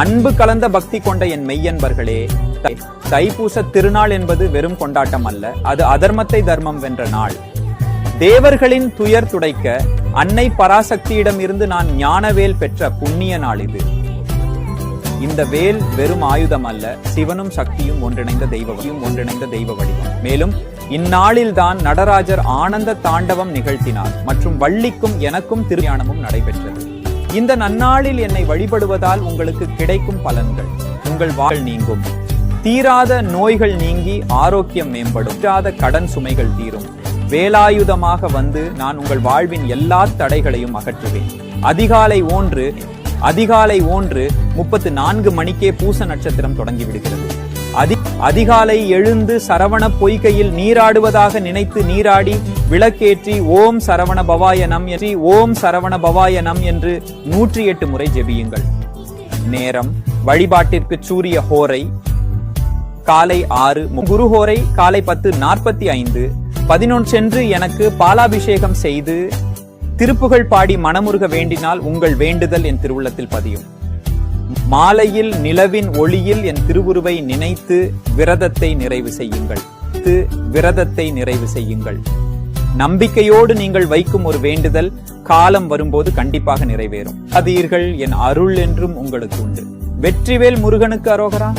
அன்பு கலந்த பக்தி கொண்ட என் மெய்யன்பர்களே, தைப்பூச திருநாள் என்பது வெறும் கொண்டாட்டம் அல்ல, அது அதர்மத்தை தர்மம் வென்ற நாள். தேவர்களின் துயர் துடைக்க அன்னை பராசக்தியிடம் இருந்து நான் ஞானவேல் பெற்ற புண்ணிய நாள் இது. இந்த வேல் வெறும் ஆயுதம் அல்ல, சிவனும் சக்தியும் ஒன்றிணைந்த தெய்வ வடிவம். மேலும் இந்நாளில் தான் நடராஜர் ஆனந்த தாண்டவம் நிகழ்த்தினார் மற்றும் வள்ளிக்கும் எனக்கும் திருஞானமும் நடைபெற்றது. இந்த நன்னாளில் என்னை வழிபடுவதால் உங்களுக்கு கிடைக்கும் பலன்கள்: உங்கள் வாழ் நீங்கும், தீராத நோய்கள் நீங்கி ஆரோக்கியம் மேம்படும், தீராத கடன் சுமைகள் தீரும். வேலாயுதமாக வந்து நான் உங்கள் வாழ்வின் எல்லா தடைகளையும் அகற்றுவேன். அதிகாலை 34 மணிக்கே பூச நட்சத்திரம் தொடங்கி விடுகிறது. அதிகாலை எழுந்து சரவண பொய்கையில் நீராடுவதாக நினைத்து நீராடி விளக்கேற்றி ஓம் சரவண பவாயனம் என்று 108 முறை ஜெபியுங்கள். நேரம்: வழிபாட்டிற்கு சூரிய ஹோரை காலை 6, குரு ஹோரை காலை 10:45. 11 சென்று எனக்கு பாலாபிஷேகம் செய்து திருப்புகழ் பாடி மனமுருக வேண்டினால் உங்கள் வேண்டுதல் என் திருவுள்ளத்தில் பதியும். மாலையில் நிலவின் ஒளியில் என் திருவுருவை நினைத்து விரதத்தை நிறைவு செய்யுங்கள். நம்பிக்கையோடு நீங்கள் வைக்கும் ஒரு வேண்டுதல் காலம் வரும்போது கண்டிப்பாக நிறைவேறும். அதீர்கள், என் அருள் என்றும் உங்களுக்கு உண்டு. வெற்றிவேல் முருகனுக்கு அரோகரா.